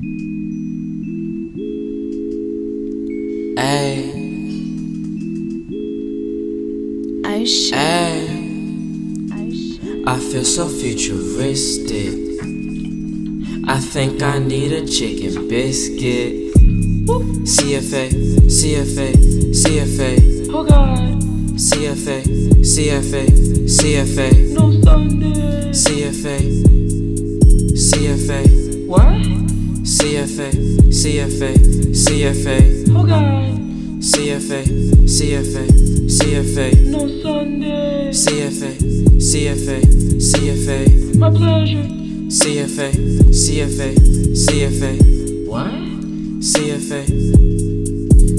I feel so futuristic. I think I need a chicken biscuit. CFA, CFA, CFA. Oh God. CFA, CFA, CFA. No Sunday. CFA, CFA. What? CFA, CFA, CFA. Oh God. CFA, CFA, CFA. No Sunday. CFA, CFA, CFA. My pleasure. CFA, CFA, CFA. What? CFA,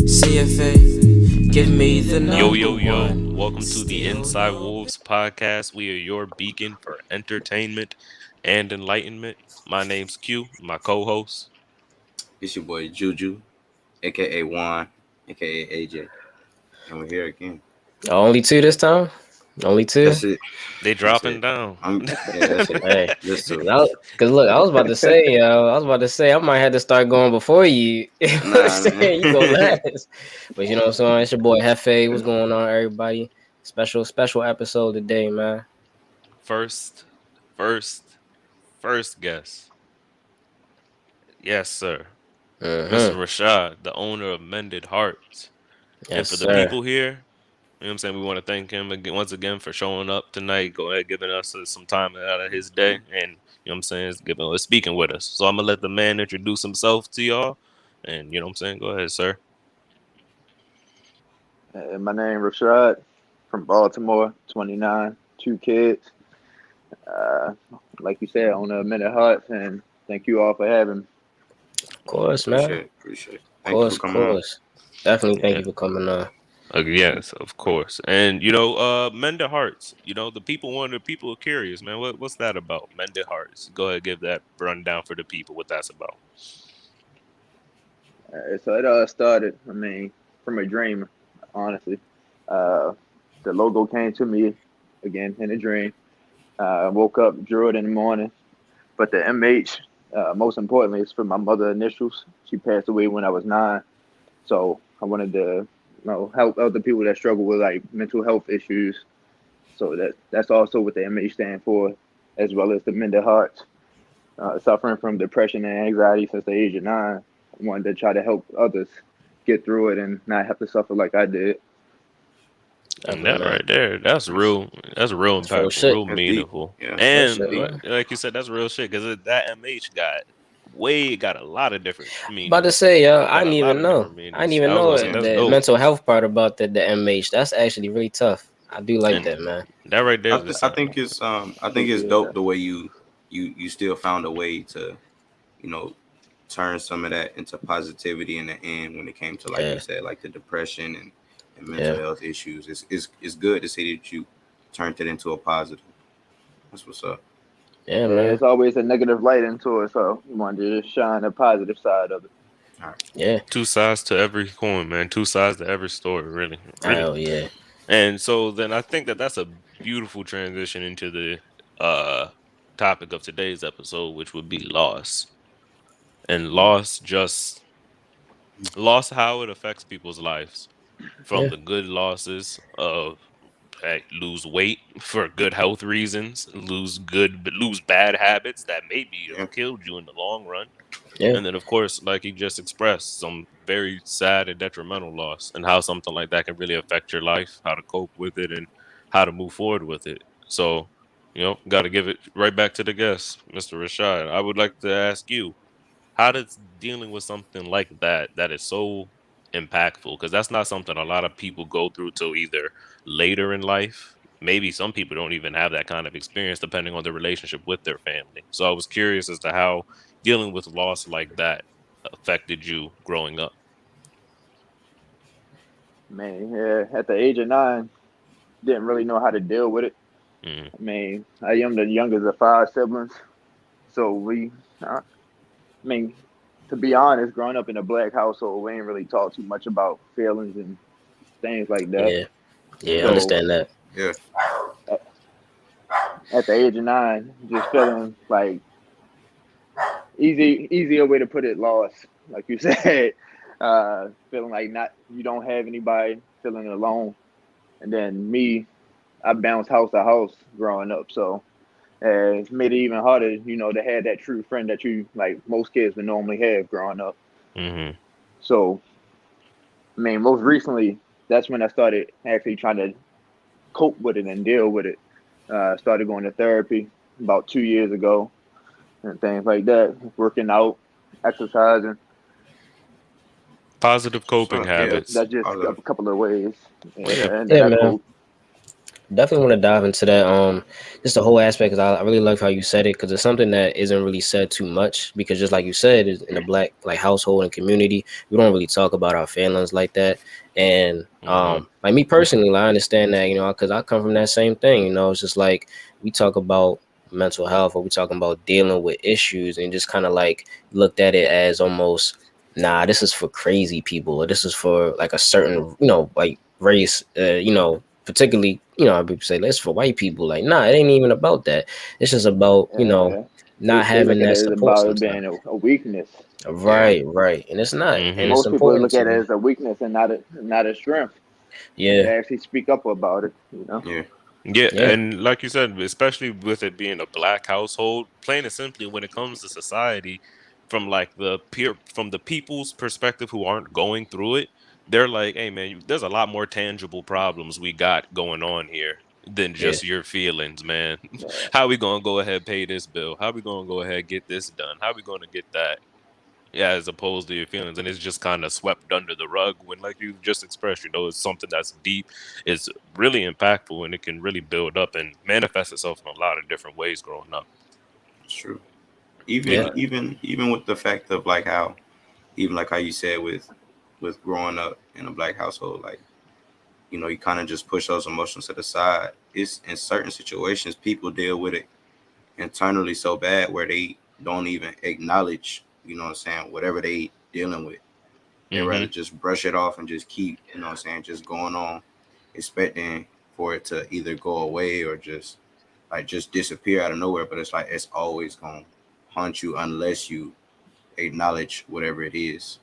CFA. Give me the number Yo. one. Welcome to the Inside Wolves podcast. We are your beacon for entertainment and enlightenment. My name's Q, my co-host. It's your boy Juju, aka Juan, aka AJ. And we're here again. Only two this time? Only two? That's it. They dropping down. That's it. Hey, Just two. because look, I was about to say, I might have to start going before you. Nah, man. You go last. But you know what I'm saying? It's your boy Hefe. What's going on, everybody? Special episode today, man. First guest. Yes, sir. Mr. Rashad, the owner of Mended Hearts. Yes, and for the sir. people here, you know what I'm saying, we want to thank him again, once again for showing up tonight, giving us some time out of his day, and you know what I'm saying, speaking with us. So I'm gonna let the man introduce himself to y'all, and you know what I'm saying, go ahead, sir. My name Rashad from Baltimore, 29, 2 kids. Like you said, on a Mended Hearts, and thank you all for having me. Of course, man. Appreciate it. Of course. Definitely thank you for coming on. Yes, of course. And you know, Mended Hearts. You know, the people are curious, man. What's that about? Mended Hearts. Go ahead, give that rundown for the people. What that's about. So it all started, from a dream, honestly. The logo came to me again in a dream. I woke up, drew it in the morning. But the MH, most importantly, is for my mother initials. She passed away when I was 9. So I wanted to, help other people that struggle with like mental health issues. So that's also what the MH stand for, as well as the Mended Hearts. Suffering from depression and anxiety since the age of 9. I wanted to try to help others get through it and not have to suffer like I did. And that right there, that's real impactful, real meaningful. Yeah, and like you said, that's real shit, because that MH got a lot of different meanings. About to say, I didn't even know. The mental health part about the MH. That's actually really tough. I do like that, man. That right there. I think it's dope the way you still found a way to, turn some of that into positivity in the end when it came to, like you said, like the depression and mental health issues. It's good to see that you turned it into a positive. That's what's up. Yeah, man. There's always a negative light into it, so you wanted to just shine the positive side of it. All right. Yeah. 2 sides to every coin, man. 2 sides to every story, really. Oh, yeah. And so then I think that's a beautiful transition into the topic of today's episode, which would be loss. And loss, how it affects people's lives. From the good losses of lose weight for good health reasons, lose bad habits that maybe have killed you in the long run. Yeah. And then, of course, like he just expressed, some very sad and detrimental loss, and how something like that can really affect your life, how to cope with it, and how to move forward with it. So, got to give it right back to the guest, Mr. Rashad. I would like to ask you, how does dealing with something like that is so impactful? Because that's not something a lot of people go through till either later in life. Maybe some people don't even have that kind of experience, depending on their relationship with their family. So I was curious as to how dealing with loss like that affected you growing up. At the age of 9, didn't really know how to deal with it. I am the youngest of 5 siblings, so to be honest, growing up in a black household, we ain't really talk too much about feelings and things like that. Yeah, I understand that. Yeah. At the age of 9, just feeling like easier way to put it, lost, like you said. Feeling like you don't have anybody, feeling alone. And then me, I bounced house to house growing up, so it's made it even harder, to have that true friend that you, like most kids would normally have growing up. Mm-hmm. So, I mean, most recently, that's when I started actually trying to cope with it and deal with it. Started going to therapy about 2 years ago and things like that, working out, exercising. Positive coping habits. That's just a couple of ways. And yeah, man. Definitely want to dive into that. Just the whole aspect, because I really love how you said it, because it's something that isn't really said too much. Because just like you said, in a Black household and community, we don't really talk about our feelings like that. And like me personally, I understand that, because I come from that same thing. It's just like we talk about mental health, or we talking about dealing with issues, and just kind of like looked at it as almost, nah, this is for crazy people, or this is for like a certain, like race, particularly, people say it's for white people. Like, nah, it ain't even about that. It's just about, not having that support sometimes. Being a weakness. Right. And it's not. Mm-hmm. And most it's people important look at it as a weakness and not a strength. Yeah. They actually speak up about it, Yeah, and like you said, especially with it being a Black household, plain and simply, when it comes to society, from like from the people's perspective who aren't going through it, they're like, hey man, there's a lot more tangible problems we got going on here than just your feelings, man. How we gonna go ahead pay this bill? How we gonna go ahead get this done? How we gonna get that? Yeah, as opposed to your feelings, and it's just kind of swept under the rug when, like you just expressed, it's something that's deep, it's really impactful, and it can really build up and manifest itself in a lot of different ways growing up. It's true. Even with the fact of like how you said with growing up in a Black household, like, you kind of just push those emotions to the side. It's in certain situations people deal with it internally so bad where they don't even acknowledge, whatever they dealing with. They rather just brush it off and just keep, just going on, expecting for it to either go away or just disappear out of nowhere. But it's like it's always gonna haunt you unless you acknowledge whatever it is.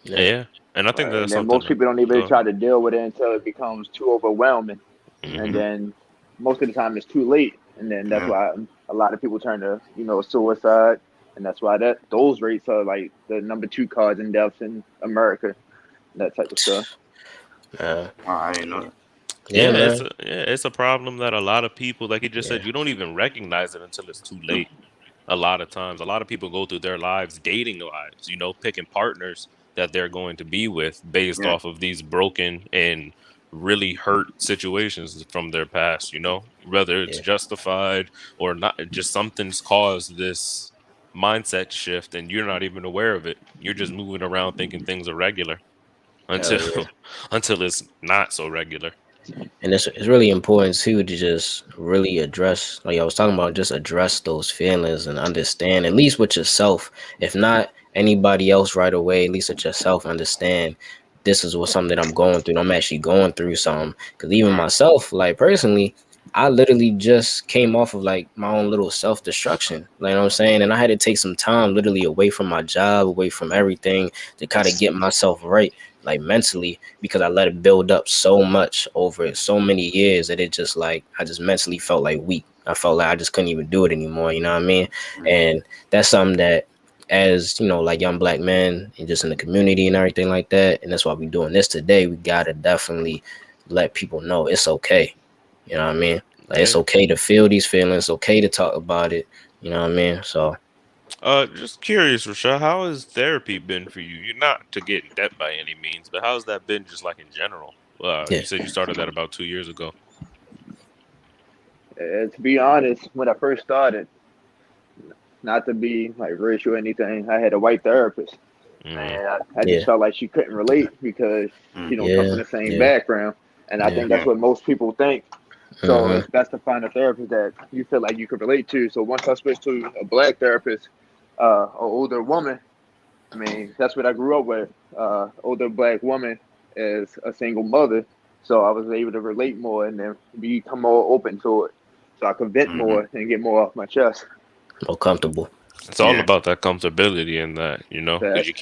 Yeah. And I think that's and then something most people don't even try to deal with it until it becomes too overwhelming. And then most of the time it's too late. And then that's why a lot of people turn to, suicide. And that's why those rates are like the number 2 cause in deaths in America, that type of stuff. I didn't know that. Yeah, it's a problem that a lot of people, like you just said, you don't even recognize it until it's too late. A lot of times, a lot of people go through their lives, dating lives, picking partners that they're going to be with based off of these broken and really hurt situations from their past, whether it's justified or not, just something's caused this mindset shift and you're not even aware of it. You're just moving around thinking things are regular until until it's not so regular. And it's really important too to just really address, like I was talking about, just address those feelings and understand, at least with yourself, if not anybody else right away, at least with yourself, understand this is something that I'm going through. I'm actually going through something. Because even myself, like personally, I literally just came off of like my own little self-destruction. Like, you know what I'm saying? And I had to take some time literally away from my job, away from everything, to kind of get myself right, like mentally, because I let it build up so much over so many years that it just like, I just mentally felt like weak. I felt like I just couldn't even do it anymore. You know what I mean? And that's something that, as like young Black men and just in the community and everything like that, and that's why we're doing this today, we gotta definitely let people know it's okay. You know what I mean? Like, it's okay to feel these feelings. It's okay to talk about it. You know what I mean? So, just curious, Rashad, how has therapy been for you? You're not to get in debt by any means, but how's that been just like in general? You said you started that about 2 years ago. To be honest, when I first started, not to be like racial or anything, I had a white therapist. And I just felt like she couldn't relate because she don't come from the same background. And I think that's what most people think. So it's best to find a therapist that you feel like you could relate to. So once I switched to a Black therapist, an older woman, I mean, that's what I grew up with, older Black woman as a single mother. So I was able to relate more and then become more open to it. So I could vent more and get more off my chest. More comfortable. It's all Yeah. about that comfortability in that, because That you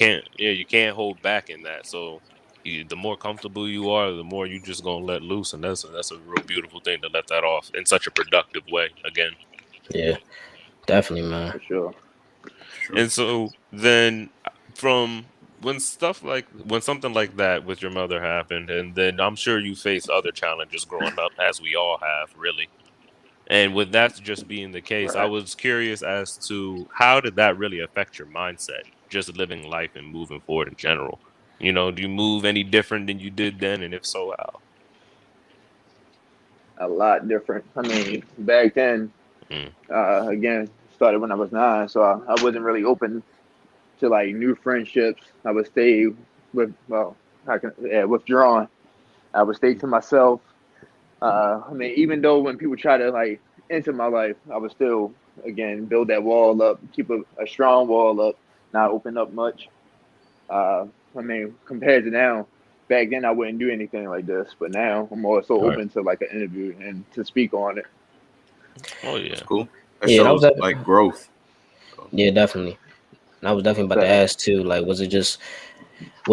can't hold back in that. So the more comfortable you are, the more you just gonna let loose, and that's a real beautiful thing to let that off in such a productive way. Again, Yeah, definitely, man. for sure. True. and so then from when something like that with your mother happened, and then I'm sure you faced other challenges growing up, as we all have, really. And with that just being the case, I Right. was curious as to how did that really affect your mindset, just living life and moving forward in general? Do you move any different than you did then? And if so, how? A lot different. I mean, back then, Mm, again, started when I was 9, so I wasn't really open to like new friendships. I would stay with, well, withdrawn. I would stay to myself. I mean, even though when people try to like enter my life, I would still, again, build that wall up, keep a strong wall up, not open up much. Uh, I mean, compared to now, back then I wouldn't do anything like this, but now I'm also All right. open to like an interview and to speak on it. oh That's yeah. cool. That Yeah, that was shows that. like growth. So, Yeah, definitely. And I was definitely about to But ask too. Like, was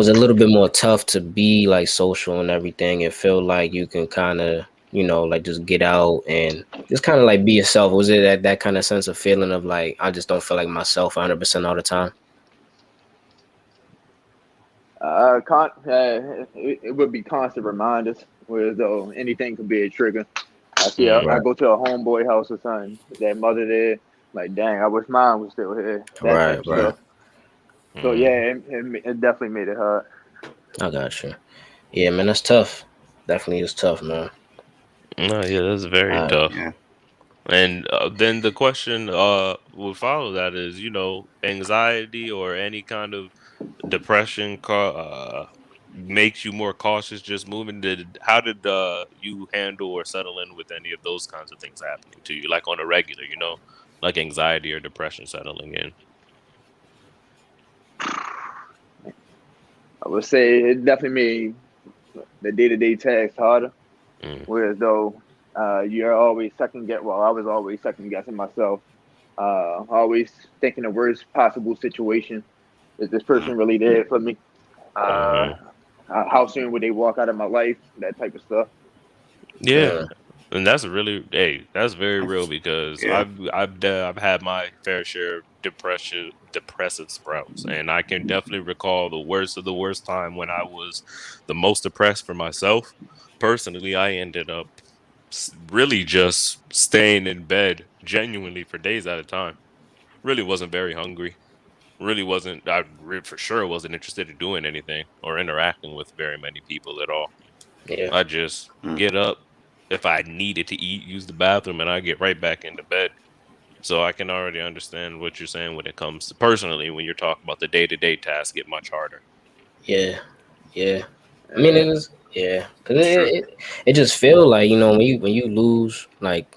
it a little bit more tough to be like social and everything, and feel like you can kind of, like just get out and just kind of like be yourself? Was it that kind of sense of feeling of like I just don't feel like myself 100% all the time? it would be constant reminders, whereas though anything could be a trigger. Mm, I Right, go to a homeboy house or something, that mother there, like, dang, I wish mine was still here, that right, type of right. stuff. So yeah, mm. it definitely made it hard. I got you. Yeah, man, that's tough. Definitely is tough, man. No, yeah, that's very Uh, tough. yeah. And then the question would follow that is, anxiety or any kind of depression makes you more cautious just moving. How did you handle or settle in with any of those kinds of things happening to you, like on a regular, like anxiety or depression settling in? I would say it definitely made the day to day tasks harder. Mm, Whereas though you're always second guess. Well, I was always second guessing myself. Always thinking the worst possible situation. Is this Mm. person really there for me? Uh, hmm how soon would they walk out of my life? That type of stuff. Yeah. uh, And that's really, hey, that's very real because Yeah. I've had my fair share of depressive sprouts, and I can definitely recall the worst of the worst time when I was the most depressed for myself. Personally, I ended up really just staying in bed genuinely for days at a time. Really wasn't very hungry. Really wasn't. For sure wasn't interested in doing anything or interacting with very many people at all. yeah, I just Mm. get up if I needed to eat, use the bathroom, and I get right back into bed. So I can already understand what you're saying when it comes to personally when you're talking about the day-to-day tasks get much harder. yeah, yeah. I mean, Uh, it is, yeah, because That's true. it just feel like when you lose like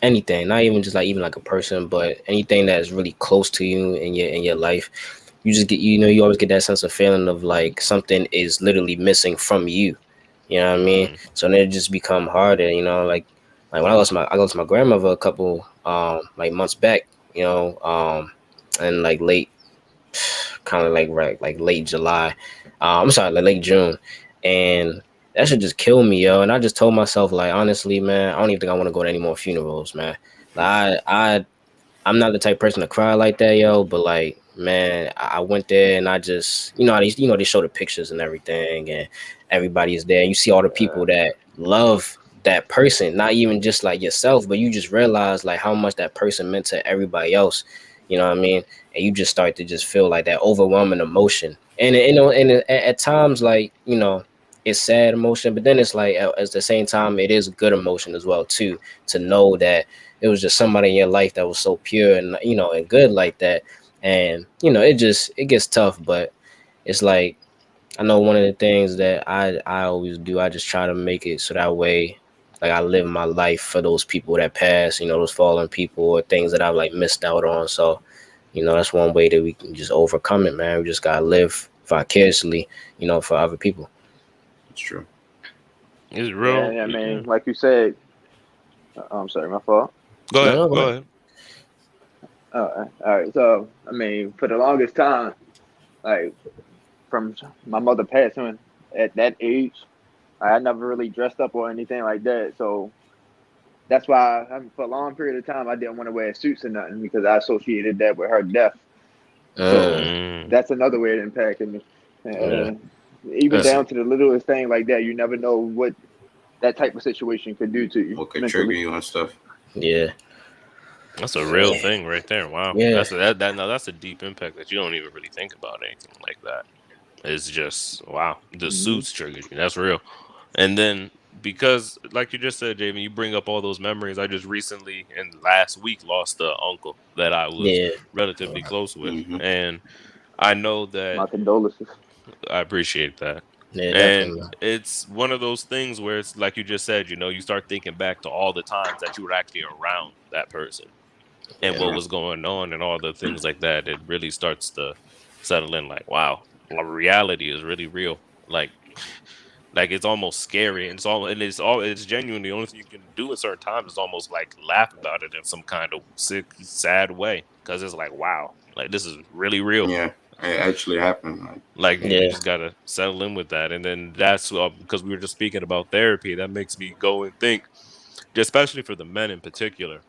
anything, not even just like even like a person, but anything that is really close to you in your life, you just get you always get that sense of feeling of like something is literally missing from you. You know what I mean? Hmm So then it just become harder. Like when I lost my grandmother a couple like months back. And like late kind of like right like late July. I'm sorry, like late June, and that should just kill me, yo. And I just told myself, like, honestly, man, I don't even think I want to go to any more funerals, man. Like, I'm not the type of person to cry like that, yo. But like, man, I went there and I just, they show the pictures and everything, and everybody is there. And you see all the people that love that person, not even just like yourself, but you just realize like how much that person meant to everybody else. You know what I mean? And you just start to just feel like that overwhelming emotion. And at times, like it's sad emotion, but then it's like at the same time, it is good emotion as well too. To know that it was just somebody in your life that was so pure and and good like that. And it gets tough, but it's like I know one of the things that I always do, I just try to make it so that way like I live my life for those people that pass, those fallen people or things that I've like missed out on. So that's one way that we can just overcome it, man. We just gotta live vicariously, for other people. That's true. It's yeah, real. yeah, I Yeah. mean, like you said, I'm sorry, my fault. Go No, ahead. no, go Go ahead. ahead. All right. So I mean, for the longest time, like from my mother passing at that age, I never really dressed up or anything like that. So that's why for a long period of time I didn't want to wear suits or nothing because I associated that with her death. So Mm, Mm. that's another way it impacted me. yeah. Even That's down to the littlest thing like that, you never know what that type of situation could do to you What could trigger mentally. you and stuff. yeah. That's a real Yeah. thing right there. Wow, Yeah. that's a deep impact that you don't even really think about anything like that. It's just wow, the Mm-hmm. suits triggered you. That's real. And then because, like you just said, Jamie, you bring up all those memories. I just recently and last week lost a uncle that I was Yeah. relatively close with, Hmm. and I know that My condolences. I appreciate that. Yeah, And definitely. it's one of those things where it's like you just said, you start thinking back to all the times that you were actually around that person and what Yeah. was going on and all the things like that. It really starts to settle in like, wow, reality is really real. Like it's almost scary. And it's genuinely the only thing you can do at certain times is almost like laugh about it in some kind of sick, sad way. Cause it's like, wow, like this is really real. Yeah. It actually happened. Like, Like you Yeah. just gotta settle in with that, and then that's because we were just speaking about therapy. That makes me go and think, especially for the men in particular.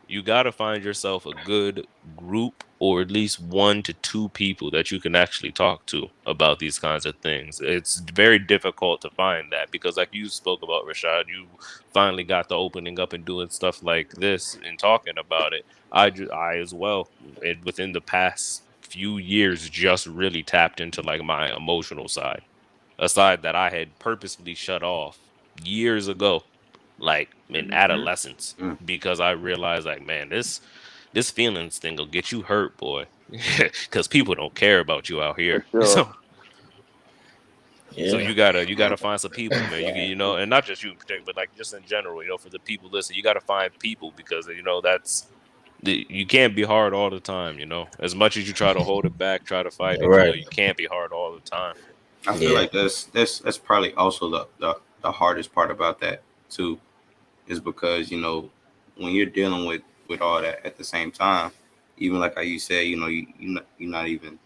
You gotta find yourself a good group, or at least 1 to 2 people that you can actually talk to about these kinds of things. It's very difficult to find that because, like you spoke about, Rashad, you finally got the opening up and doing stuff like this and talking about it. I as well, within the past few years, just really tapped into like my emotional side, a side that I had purposefully shut off years ago, like in Mm-hmm. adolescence, mm, because I realized like, man, this feelings thing will get you hurt, boy, because people don't care about you out For here. sure. So Yeah. you gotta find some people, man. Exactly. And not just you in particular, but like just in general, for the people listen, you gotta find people because that's you can't be hard all the time. As much as you try to hold it back, try to fight it, Right. you can't be hard all the time. I feel Yeah. like that's probably also the hardest part about that too, is because when you're dealing with all that at the same time, even like how you said, you're not even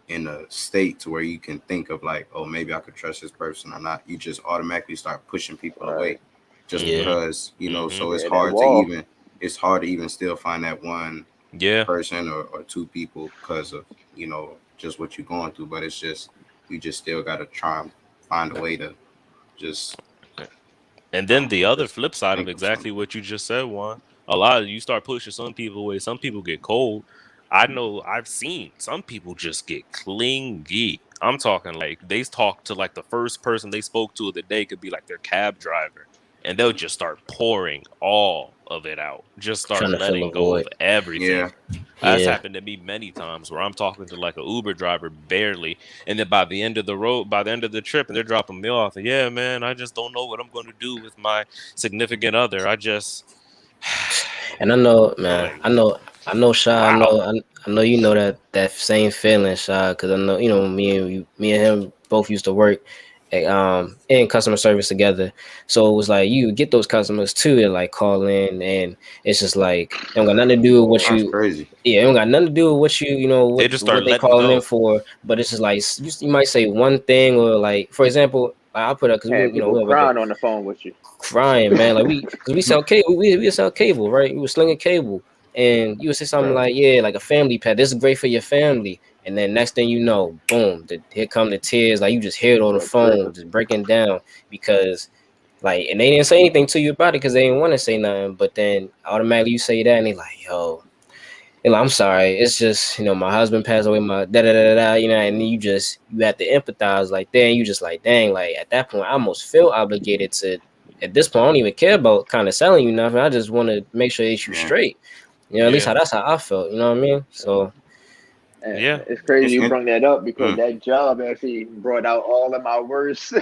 in a state to where you can think of like, oh, maybe I could trust this person or not. You just automatically start pushing people Right. away just Yeah. Mhm. because, Mhm. so Yeah, that wall. it's hard to even still find that one Yeah. person or 2 people because of, just what you're going through. But it's just, you just still got to try and find a way to just, And then the other just flip side of think of something. exactly what you just said, Juan, a lot of you start pushing some people away. Some people get cold. I know I've seen some people just get clingy. I'm talking like they talk to like the first person they spoke to of the day could be like their cab driver, and they'll just start pouring all of it out, just start Trying to fill a letting go of void. everything. Yeah. That's Yeah. happened to me many times where I'm talking to like an Uber driver barely, and then by the end of the road, by the end of the trip, and they're dropping me off. And yeah, man, I just don't know what I'm going to do with my significant other. I just, And I know, I'm man. like, I know, Shy. wow. I know you know that same feeling, Shy. Because I know, me and him both used to work in customer service together. So it was like you get those customers too that like call in, and it's just like it don't got nothing to do with what Yeah. That's you. crazy. Yeah, it don't got nothing to do with what They just start what they letting calling in go. for. But it's just like you might say one thing or like, for example, I'll put up because Had we people have like crying on the phone with you. crying, man. Like because we sell cable, we sell cable, right? We were slinging cable, and you would say something Right. like, "Yeah, like a family pet. This is great for your family." And then next thing you know, boom, here come the tears. Like you just hear it on the That trigger. phone, just breaking down because. Like, and they didn't say anything to you about it because they didn't want to say nothing. But then automatically you say that, and they like, "Yo, I'm sorry. It's just, my husband passed away, my da da da da, and then you have to empathize like that. And you just like, dang, like at that point, I almost feel obligated to. At this point, I don't even care about kind of selling you nothing. I just want to make sure that you Yeah. straight. At least Yeah. that's how I felt. You know what I mean? So And Yeah. it's crazy It's you in, bring that up because mm, that job actually brought out all of my worst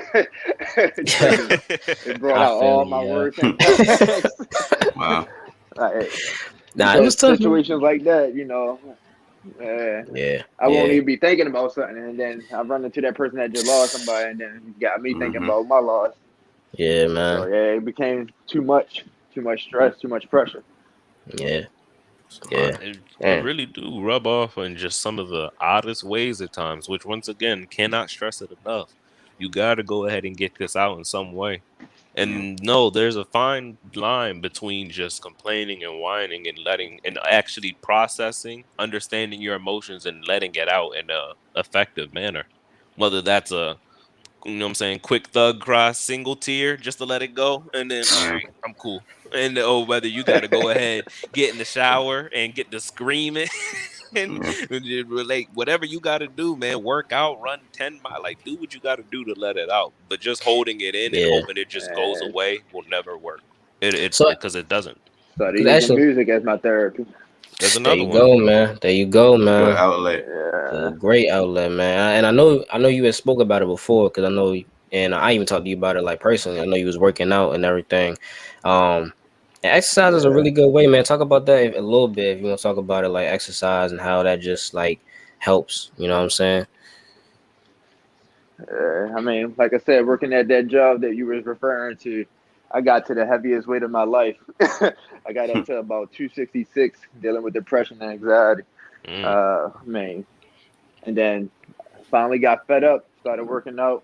triggers. It brought I out feel all you, my yeah. worst impacts. wow. Like, Nah, it because was tough, man. situations like that, Yeah, I won't yeah, even be thinking about something, and then I run into that person that just lost somebody, and then it got me thinking Hmm. about my loss. yeah, So man. yeah, it became too much stress, too much pressure. Yeah, Yeah. It really do rub off in just some of the oddest ways at times, which once again cannot stress it enough. You got to go ahead and get this out in some way. And no, there's a fine line between just complaining and whining and letting and actually processing, understanding your emotions and letting it out in a effective manner. Whether that's a what I'm saying, quick thug cry, single tear, just to let it go, and then all right, I'm cool. And whether you got to go ahead, get in the shower and get to screaming, and relate whatever you got to do, man. Work out, run 10 miles, like do what you got to do to let it out. But just holding it in and Yeah. hoping it just goes away will never work. It So, because it doesn't. Started cause using actually, music as my therapy. There's there another you one. go, man. There you go, Good man. outlet. A Yeah. great outlet, man. And I know you had spoke about it before, because I know, and I even talked to you about it like personally. I know you was working out and everything. And exercise is a really good way, man. Talk about that a little bit if you want to talk about it, like exercise and how that just like helps. You know what I'm saying? I mean, like I said, working at that job that you was referring to, I got to the heaviest weight of my life. I got up to about 266, dealing with depression and anxiety. Mm. Man, and then finally got fed up, started working out,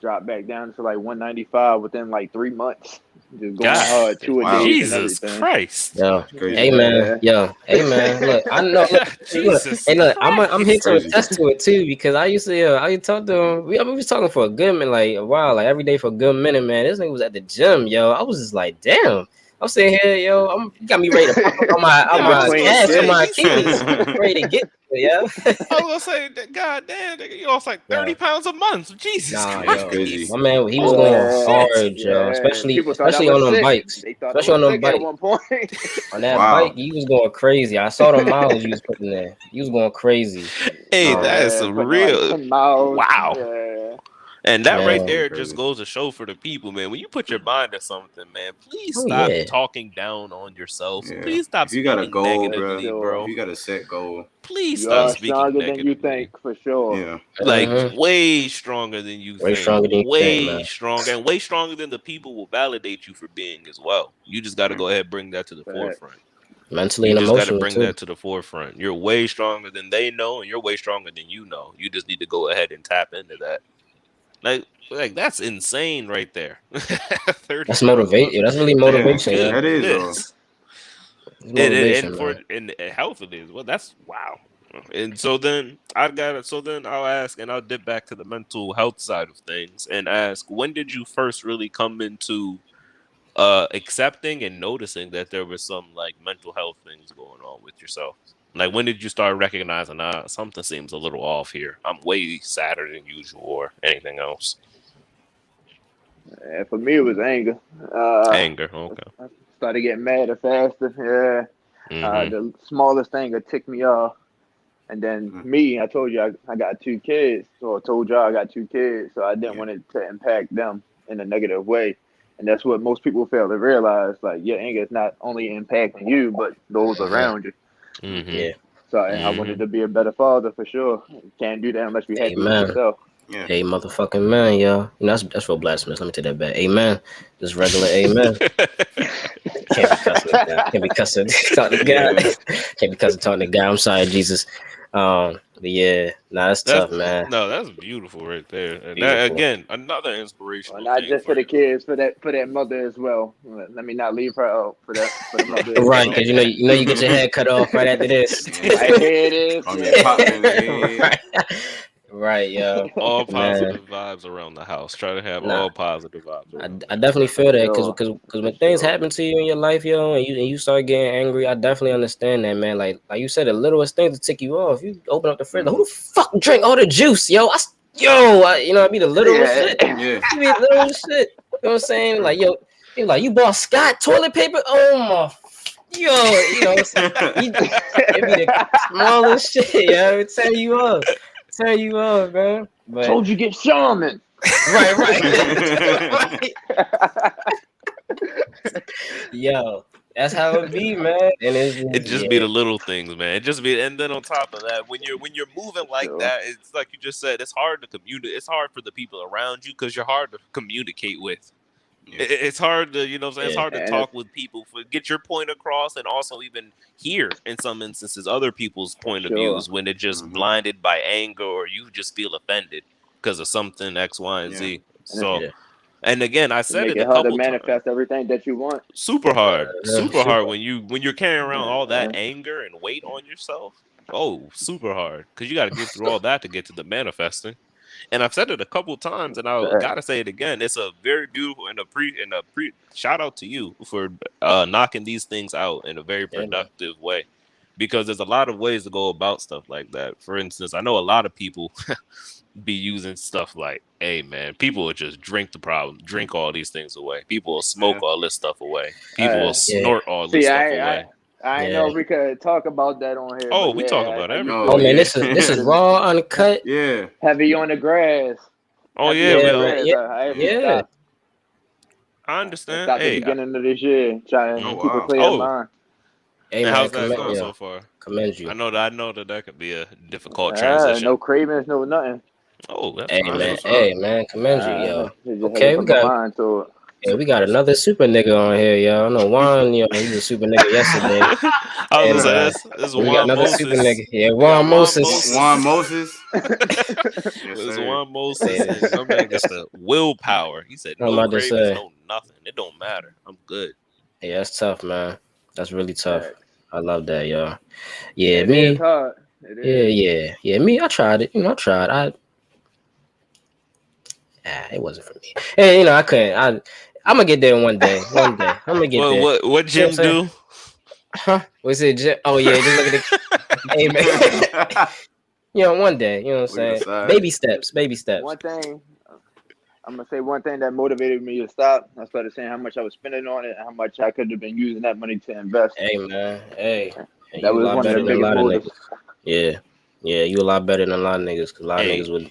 dropped back down to like 195 within like 3 months. Just going God, hard, two a Wow. days and Jesus everything. Christ. Yo, Crazy. hey man, Yeah. hey man. Look, I know. Look, Jesus hey, look. I'm here Christ. to Crazy. attest to it too, because I used to talk to him. We was talking for a good minute, like a while, like every day for a good minute, man. This nigga was at the gym, yo. I was just like, damn. I'm sitting here, yo. You got me ready to pop up on Yeah, I was my gonna calves, on say, my he said, Achilles, ready to get it, yo. I was gonna say, that, God damn, nigga, you lost like 30 Yo. pounds a month. Jesus Nah, That's yo, crazy. Christ. my man, he was Holy going shit. hard, yo. Yeah. People thought I Especially on was them sick. bikes, They thought I especially on was them sick at bikes. one point. On that bike, Wow. he was going crazy. I saw the miles you was putting there. He was going crazy. Hey, that is some Putting in like real 10 miles. wow. Yeah. And that right Man. there just Crazy. goes to show for the people, man. When you put your mind to something, man, please Oh stop yeah. talking down on yourself. Yeah. Please stop If you got a speaking goal, For bro, negatively, sure. if bro. you got a set goal, Please You stop are speaking stronger than you negatively. think, for sure. yeah. Like Mm-hmm. way stronger than you Way think. stronger than you think, Way man. stronger and way stronger than the people will validate you for being as well. You just got to Yeah. go ahead and bring that to the Facts. forefront. Mentally You and just got to emotionally bring too. that to the forefront. You're way stronger than they know, and you're way stronger than you know. You just need to go ahead and tap into that. Like that's insane right there. 30 That's pounds a motivate. month. Yeah, that's really Yeah. motivation, yeah. That is though. Goodness. It's And motivation, for man. and health it is. Well, that's wow. And so then I got it. So then I'll ask, and I'll dip back to the mental health side of things and ask, when did you first really come into accepting and noticing that there was some like mental health things going on with yourself? Like when did you start recognizing something seems a little off here? I'm way sadder than usual or anything else. And for me, it was anger. Uh, Anger, okay. I started getting madder faster. Yeah. Mm-hmm. The smallest thing would tick me off. And then me, I told you I got 2 kids. So I told y'all I got 2 kids. So I didn't Yeah. want it to impact them in a negative way. And that's what most people fail to realize. Like, your anger is not only impacting you, but those around you. Mm-hmm. Yeah. So I wanted to be a better father for sure. Can't do that unless you're happy with Amen. yourself. Yeah. Hey, motherfucking man, yo. You know, that's real blasphemous. Let me take that back. Amen. Just regular amen. Can't be cussing to God. Can't be cussing talking to God. Yeah. Can't be cussing talking to God. I'm sorry, Jesus. But yeah, nah, that's tough, man. That's beautiful right there. And that, Beautiful. again, another Well, inspirational not thing just for for the you. kids, for that mother as well. Let me not leave her out for the mother as Right, well. because you get your head cut off right after this. Right here it is. Gonna get popped in the head. right. Right, yo. All Man. positive vibes around the house. Try to have Nah. all positive vibes I, around I the definitely feel For that sure. because For when things sure. happen to you in your life, yo, and you start getting angry, I definitely understand that, man. Like you said, the littlest things to tick you off. You open up the fridge, like, who the fuck drink all the juice, yo? I be the littlest Yeah. shit. Yeah. You be the littlest shit. You know what I'm saying? Like, yo, you like you bought Scott toilet paper? Oh my, yo, you know, it be the smallest shit, yo. It tear you up, man. But Told you get shaman. right. Yo, that's how it be, man. And it's It just, just be yeah, the little things, man. It just be, and then on top of that, when you're moving For like sure. that, it's like you just said, it's hard to communicate. It's hard for the people around you because you're hard to communicate with. It's hard to, you know what I'm saying? It's hard to And talk with people, get your point across, and also even hear, in some instances, other people's point of sure. views when they're just blinded by anger or you just feel offended because of something X, Y, and Z. So, and again, I it said make it it a hard to couple times. manifest everything that you want. Super hard Super. when you're carrying around all that anger and weight on yourself. Oh, super hard, because you got to get through all that to get to the manifesting. And I've said it a couple times, and I gotta say it again. It's a very beautiful and a pre shout out to you for knocking these things out in a very productive way, because there's a lot of ways to go about stuff like that. For instance, I know a lot of people be using stuff like, hey man, people will just drink all these things away. People will smoke all this stuff away. People will snort all this stuff away. I know we could talk about that on here. Oh, but we yeah, talk about everything. Oh man, this is raw, uncut. Yeah. Heavy on the grass. Oh Heavy yeah, on we the all, grass. I have to stop. I understand. Stop the beginning of this year. Trying to keep a clear mind. Hey and man, how's that going so far? Commend you. I know that could be a difficult transition. No cravings, no nothing. Oh, that's hey man, commend you, yo. Okay, we got we got another super nigga on here, yo. I know Juan, he was a super nigga yesterday. I was gonna say this we Juan got another Moses. super nigga. Yeah, Juan Moses. Juan Moses. It's Juan Moses. And some nigga gets the willpower. He said no cravings, no nothing. It don't matter. I'm good. Yeah, that's tough, man. That's really tough. I love that, yo. Yeah, me. It's hard. Yeah. Me, I tried it. I tried. It wasn't for me. And I couldn't. I'm gonna get there one day. I'm gonna get there. What Jim do? Huh? Was it Jim? Oh yeah, just look at the. Hey man. One day. You know what I'm saying? Baby steps. One thing. I'm gonna say one thing that motivated me to stop. I started saying how much I was spending on it, and how much I could have been using that money to invest. Hey man. Hey. That was one of the biggest motives. Yeah. You a lot better than a lot of niggas, because a lot of niggas would.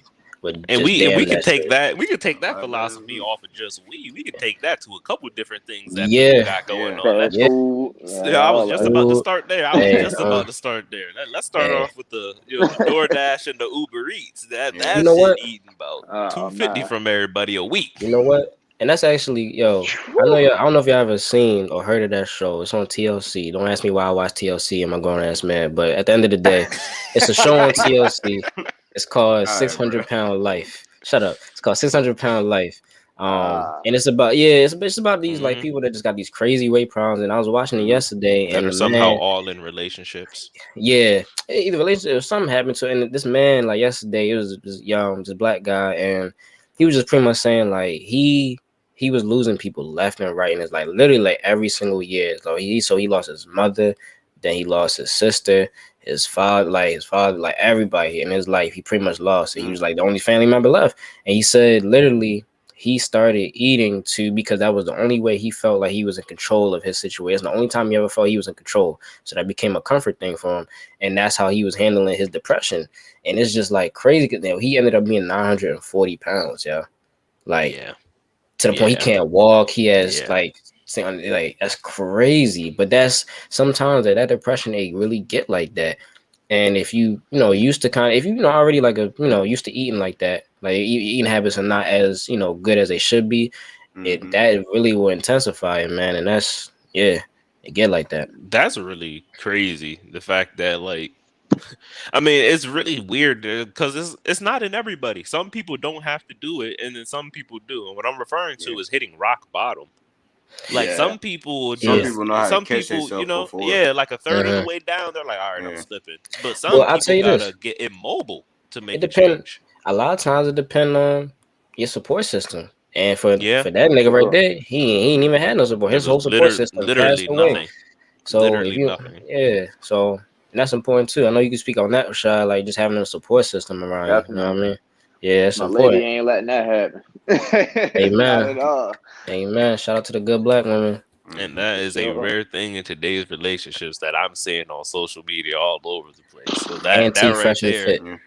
And we could take that. We could take that philosophy off of just weed. We could take that to a couple different things that people got going on. I was just about to start there. Let's start off with the DoorDash and the Uber Eats. That shit eating about $250 from everybody a week. You know what? And that's actually, I don't know if y'all ever seen or heard of that show. It's on TLC. Don't ask me why I watch TLC. I'm a grown ass man. But at the end of the day, it's a show on TLC. It's called 600 Pound Life. Shut up. It's called 600 Pound Life. And it's about it's about these like people that just got these crazy weight problems. And I was watching it yesterday, and somehow all in relationships. Yeah, either relationship or something happened to. And this man, like yesterday, it was this young, this black guy, and he was just pretty much saying like he was losing people left and right, and it's like literally like every single year. So he lost his mother, then he lost his sister. His father, like everybody in his life, he pretty much lost. And he was like the only family member left. And he said literally he started eating because that was the only way he felt like he was in control of his situation. The only time he ever felt he was in control. So that became a comfort thing for him. And that's how he was handling his depression. And it's just like crazy because he ended up being 940 pounds, to the point he can't walk. He has like that's crazy. But that's sometimes that depression ain't really get like that. And if you used to already like used to eating like that, like eating habits are not as good as they should be, that really will intensify it, man. And that's it get like that. That's really crazy. The fact that I mean, it's really weird because it's not in everybody. Some people don't have to do it, and then some people do. And what I'm referring to is hitting rock bottom. Like some people know how to catch themselves before. Like a third of the way down, they're like, all right, I'm slipping. But some people gotta get immobile to make it change. A lot of times it depends on your support system. And for that nigga right there, he ain't even had no support. His whole support system passed away. Nothing. So nothing. So that's important too. I know you can speak on that, Rashad, like just having a support system around you. You know what I mean? Yeah, that's important. Lady ain't letting that happen. Amen. Not at all. Amen. Shout out to the good black women. And that is a rare thing in today's relationships that I'm seeing on social media all over the place. So that right there,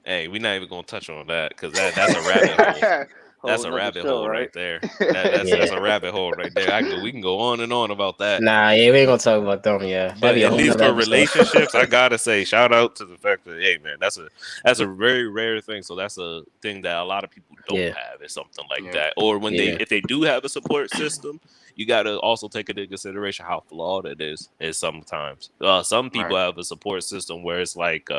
hey, we're not even gonna touch on that because that's a rabbit hole. That's a nother rabbit show, hole right? right there. That's Yeah. a rabbit hole right there. We can go on and on about that. Nah, yeah, we ain't gonna talk about them. Yeah, that'd But be a at whole least nother for episode. relationships, I gotta say, shout out to the fact that, hey man, that's a very rare thing. So that's a thing that a lot of people don't Yeah. have, is something like Yeah. that. Or when Yeah. if they do have a support system, you gotta also take into consideration how flawed it is sometimes. Some people Right. have a support system where it's like,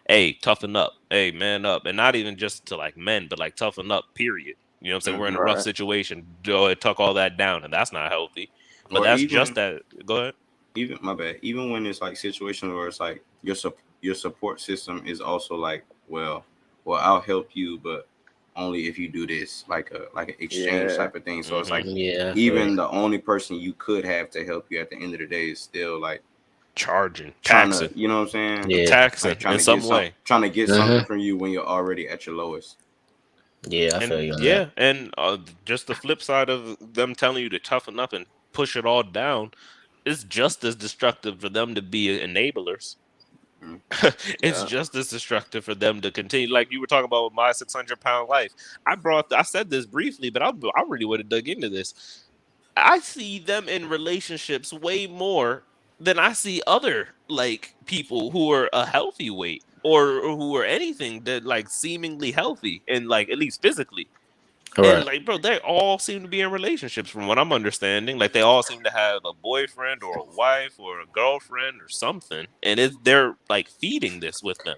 hey, toughen up, hey, man up, and not even just to like men, but like toughen up, period. You know what I'm saying? We're in a rough Right. situation. Tuck all that down, and that's not healthy. But Or that's even just that. Go ahead. even my bad. Even when it's like situations where it's like your support system is also like, well, I'll help you, but only if you do this, like an exchange Yeah. type of thing. So it's like Yeah. I feel even you. the only person you could have to help you at the end of the day is still like Charging, trying taxing, to, you know what I'm saying? Yeah. taxing Like in some way. trying to get Mhm. something from you when you're already at your lowest. Yeah, I feel And you on that. yeah, and just the flip side of them telling you to toughen up and push it all down is just as destructive for them to be enablers. Mm. It's Yeah. just as destructive for them to continue. Like you were talking about with my 600-pound life. I said this briefly, but I really would have dug into this. I see them in relationships way more than I see other like people who are a healthy weight, or who are anything that like seemingly healthy and like at least physically. And Right. like, bro, they all seem to be in relationships from what I'm understanding. Like they all seem to have a boyfriend or a wife or a girlfriend or something. And they're like feeding this with them.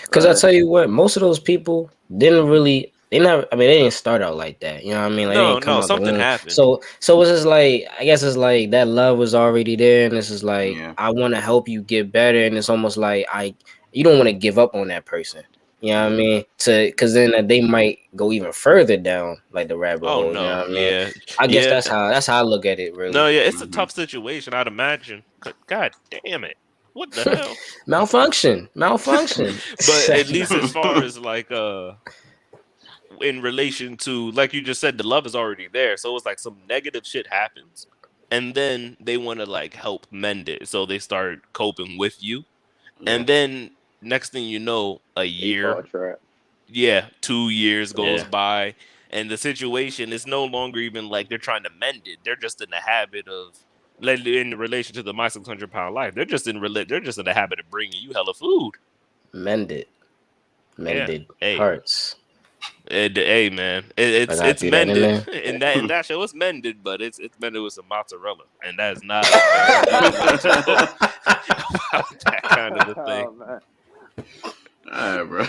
Because I Right. tell you what, most of those people didn't really. They never. I mean, they didn't start out like that. You know what I mean? Like, they No, didn't come no, out the something womb. happened. So it's just like, I guess it's like that love was already there, and this is like, Yeah. I want to help you get better, and it's almost like you don't want to give up on that person. You know what I mean? Because then they might go even further down like the rabbit Oh hole. You know no, what I mean? yeah. I guess Yeah. that's how I look at it. No, Really, yeah, it's a Hmm. tough situation, I'd imagine. God damn it. What the hell? malfunction. But at least as far as like in relation to, like you just said, the love is already there. So it's like some negative shit happens, and then they want to like help mend it. So they start coping with you. Yeah. And then next thing you know, a They fall year, trap. yeah, 2 years goes Yeah. by, and the situation is no longer even like they're trying to mend it. They're just in the habit of, like, in relation to the my 600-pound life. They're just in the habit of bringing you hella food. Mended, Yeah, mended hey, hearts. hey, man, I gotta it's do that in mended there. in that show. It's mended, but it's mended with some mozzarella, and that is not very knowledgeable about that kind of a thing. Oh man. All right, bro.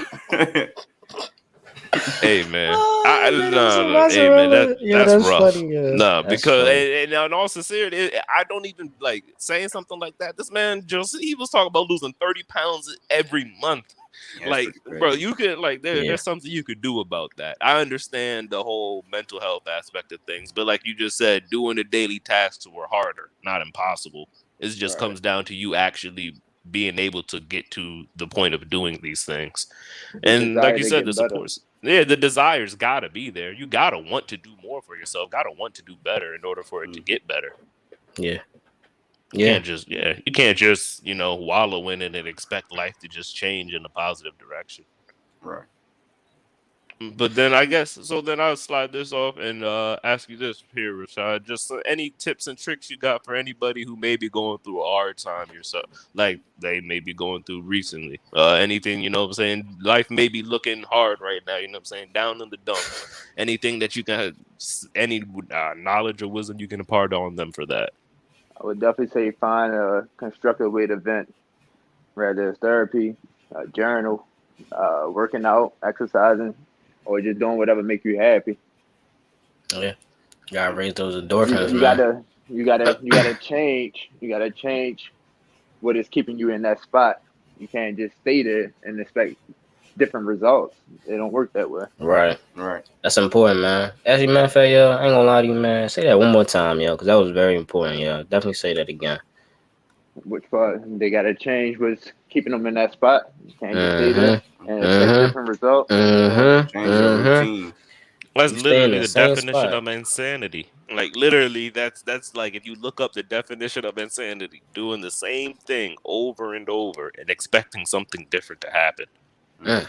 Hey man, Oh, man, it was some no, hey man, mozzarella. Yeah, that's that's rough. funny. Yeah, No, that's because funny. and in all sincerity, I don't even like saying something like that. This man just, he was talking about losing 30 pounds every month. Yeah, that's Like, pretty bro, crazy. you could like Yeah. there's something you could do about that. I understand the whole mental health aspect of things, but like you just said, doing the daily tasks were harder, not impossible. It just Right. comes down to you actually being able to get to the point of doing these things. The And like desire you to said, the get better. supports, yeah, the desire's gotta be there. You gotta want to do more for yourself, gotta want to do better in order for it to get better. Yeah, You yeah. can't just, you can't just, wallow in it and expect life to just change in a positive direction. Right. But then I guess, so then I'll slide this off and ask you this here, Rashad. Just any tips and tricks you got for anybody who may be going through a hard time yourself, like they may be going through recently. Anything, you know what I'm saying? Life may be looking hard right now, you know what I'm saying? Down in the dumps. Anything that you can, any knowledge or wisdom you can impart on them for that. I would definitely say find a constructive way to vent, whether it's therapy, a journal, working out, exercising, or just doing whatever make you happy. Yeah. Gotta raise those You, endorphins, you man. gotta you gotta change what is keeping you in that spot. You can't just stay there and expect different results. It don't work that way. Right. Right. That's important, man. Actually, man, fair, yo, I ain't gonna lie to you, man. Say that one more time, yo, because that was very important, yo. Definitely say that again. Which part they gotta change what's keeping them in that spot. You can't just stay there Mm-hmm. and expect Mm-hmm. different results. Change your Mm-hmm. routine. That's You stay in literally the the same definition spot. of insanity. Like literally, that's like if you look up the definition of insanity, doing the same thing over and over and expecting something different to happen. Mm.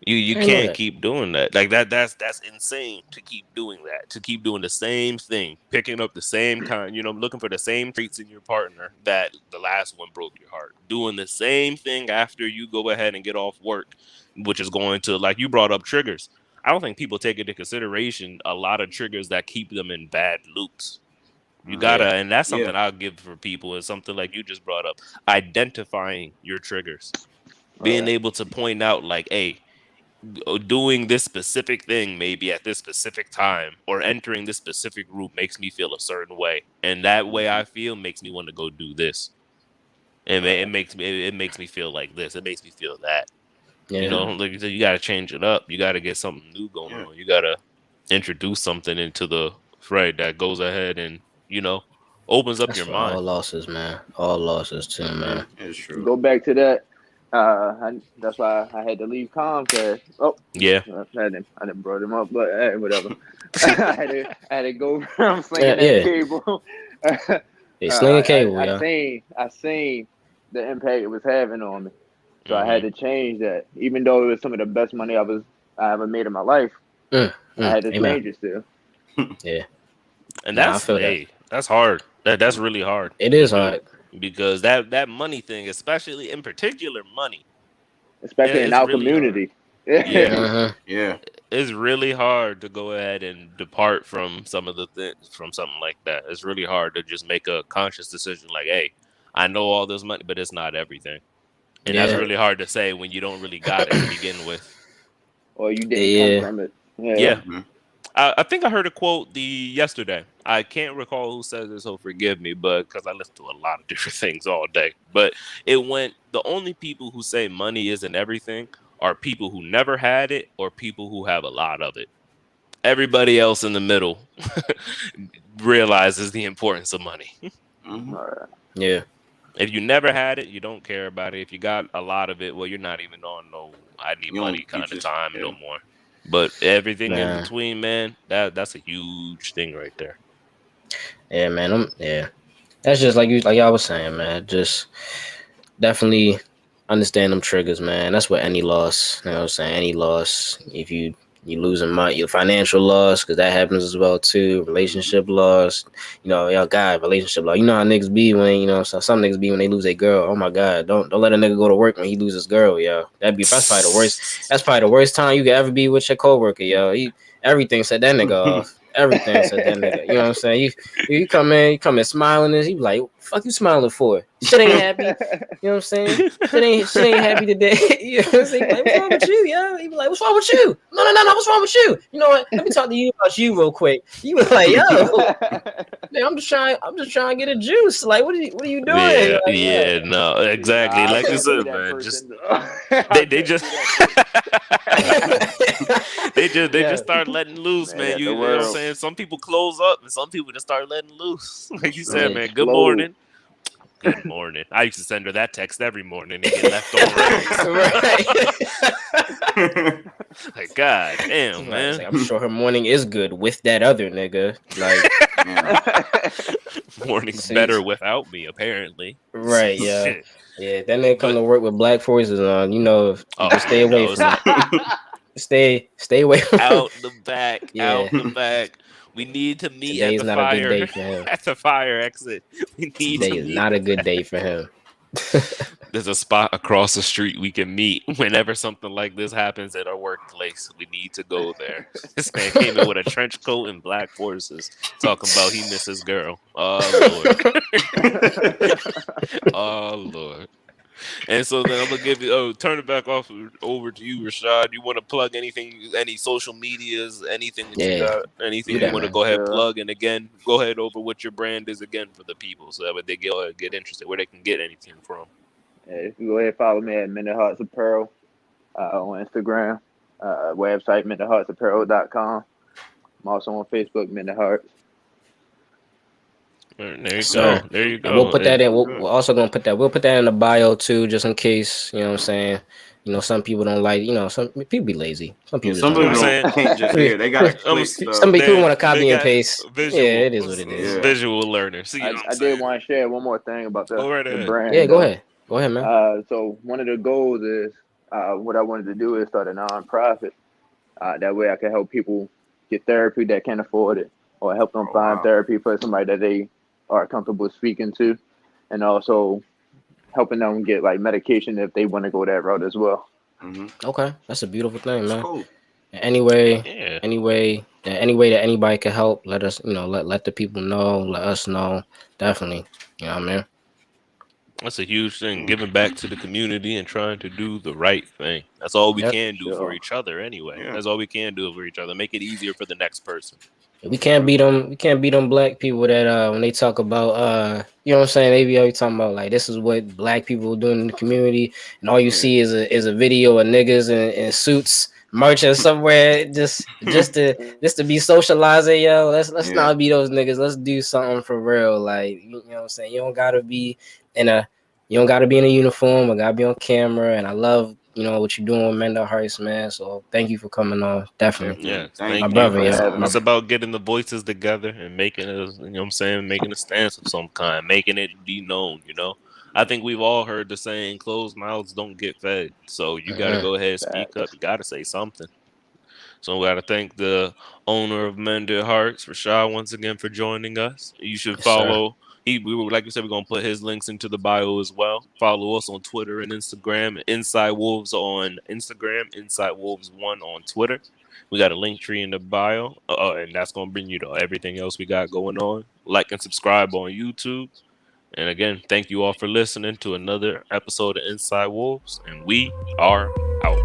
You I know can't that. keep doing that. Like that's insane to keep doing that. To keep doing the same thing, picking up the same kind, looking for the same traits in your partner that the last one broke your heart. Doing the same thing after you go ahead and get off work, which is going to, like you brought up, triggers. I don't think people take into consideration a lot of triggers that keep them in bad loops. You gotta, Yeah. and that's Yeah. something I'll give for people is something like you just brought up, identifying your triggers, being Right. able to point out like, hey, doing this specific thing maybe at this specific time or entering this specific group makes me feel a certain way, and that way I feel makes me want to go do this, and it makes me feel like this, it makes me feel that. Yeah. Like you said, you got to change it up, you got to get something new going Yeah. on, you got to introduce something into the fray that goes ahead and opens up That's your for all mind. losses, man. All losses too, man. It's true. Go back to that. That's why I had to leave Comcast. Oh, Yeah. I didn't brought him up, but hey, whatever. I had to go from slinging Yeah. that cable. Hey, sling a cable, I yeah. seen the impact it was having on me, so I had Mhm. to change that. Even though it was some of the best money I ever made in my life, I had to Amen. change it still. Yeah. And Nah, I feel that. that's hard. That's really hard It to is do, hard. because that money thing, especially in particular money, Especially in it's our really hard. community. Yeah, Yeah. it's really hard to go ahead and depart from some of the things from something like that. It's really hard to just make a conscious decision like, hey, I know all this money, but it's not everything. And that's Yeah. really hard to say when you don't really got it to begin with. Or you didn't come Yeah. from it. Yeah. Yeah. Mhm. I think I heard a quote yesterday. I can't recall who says this, so forgive me, but because I listen to a lot of different things all day. But it went, the only people who say money isn't everything are people who never had it or people who have a lot of it. Everybody else in the middle realizes the importance of money. Mhm. All right. Yeah. If you never had it, you don't care about it. If you got a lot of it, well, you're not even on no I need You don't. money You kind of just. time Yeah. no more. But everything in Man. between, man, that's a huge thing right there. Yeah, man. Yeah. That's just like y'all was saying, man. Just definitely understand them triggers, man. That's what any loss, you know what I'm saying? Any loss, if you losing money, your financial loss, because that happens as well too. Relationship loss, y'all God, relationship loss. You know how niggas be when some niggas be when they lose a girl. Oh my God, don't let a nigga go to work when he loses his girl, yo. That's probably the worst. That's probably the worst time you could ever be with your coworker, yo. Everything set that nigga off. Everything set that nigga. You know what I'm saying? You come in smiling, and he be like, "Fuck you smiling for? Shit ain't happy." You know what I'm saying? Shit ain't happy today. You know what I'm saying? Like, what's wrong with you, yo? He be like, what's wrong with you? No, what's wrong with you? You know what? Let me talk to you about you real quick. You be like, yo, man, I'm just trying to get a juice. Like, what are you doing? Yeah, Like, yeah. yeah, no, exactly. Nah, I Like I can't be said, that man, just person. they just they just Yeah, start letting loose, man, man. at You the know what I'm world saying? Some people close up and some people just start letting loose. Like you said, Yeah. man, good explode. morning. Good morning. I used to send her that text every morning and get left on red. Right. Like, God damn, Right. It's man. like, I'm sure her morning is good with that other nigga. Like, Morning's see, better without me, apparently. right, yeah. Shit. Yeah, that nigga come But to work with black forces on, oh just stay yeah, away no, from him. Stay away from him. out the back, Yeah. out the back. We need to meet at Today's the not a good day fire, for him. at the fire exit. We need Today to is meet. not a good day for him. There's a spot across the street we can meet whenever something like this happens at our workplace. We need to go there. This man came in with a trench coat and black forces, talking about he misses girl. Oh Lord, oh Lord. And so then I'm gonna give you turn it back off over to you, Rashad. You want to plug anything, any social medias, anything that you Yeah, got, anything do you that, want to man. go ahead Sure. plug? And again, go ahead over what your brand is again for the people, so that way they get interested, where they can get anything from. Yeah, you can go ahead and follow me at Mended Apparel on Instagram. Website MendedHeartsApparel.com. I'm also on Facebook, Mended Hearts. There you Sir. go. There you And we'll go. put that in. Good. We're also gonna put that. We'll put that in the bio too, just in case. You know what I'm saying? Some people don't like. Some people be lazy. Some Yeah, people just some don't people I'm like. saying can't just hear. They gotta click stuff. Some people they want to they copy and got paste. Yeah, visual it is what it is. Yeah. visual learners. You know what I'm I did saying? want to share one more thing about Go right the ahead. Yeah, brand go though. ahead. Go ahead, man. So one of the goals is what I wanted to do is start a nonprofit. That way I can help people get therapy that can't afford it, or help them find therapy for somebody that they are comfortable speaking to, and also helping them get like medication if they want to go that route as well. Okay, that's a beautiful thing, man. Cool. Anyway, Yeah. any way that anybody can help, let us, let the people know, let us know. Definitely, you know what I mean. That's a huge thing. Giving back to the community and trying to do the right thing. That's all we Yep. can do for Sure. each other anyway. Yeah. That's all we can do for each other. Make it easier for the next person. We can't beat them. We can't beat them black people that when they talk about you know what I'm saying. They be always talking about like this is what black people are doing in the community, and all you see is a video of niggas in suits marching somewhere just to be socializing. Yo, let's not be those niggas. Let's do something for real. Like, you know what I'm saying. You don't gotta be in a uniform. I gotta be on camera. And I love, what you're doing with Mended Hearts, man. So thank you for coming on. Definitely. Yeah, Thank My thank you you. brother, for yeah. having It's me. about getting the voices together and making a, you know what I'm saying, making a stance of some kind, making it be known. I think we've all heard the saying, closed mouths don't get fed. So you got to go ahead and speak up. Facts. You got to say something. So we got to thank the owner of Mended Hearts, Rashad, once again for joining us. You should Yes, sir. follow. Like we said, we're gonna put his links into the bio as well. Follow us on Twitter and Instagram. Inside Wolves on Instagram. Inside Wolves 1 on Twitter. We got a link tree in the bio, and that's gonna bring you to everything else we got going on. Like and subscribe on YouTube. And again, thank you all for listening to another episode of Inside Wolves, and we are out.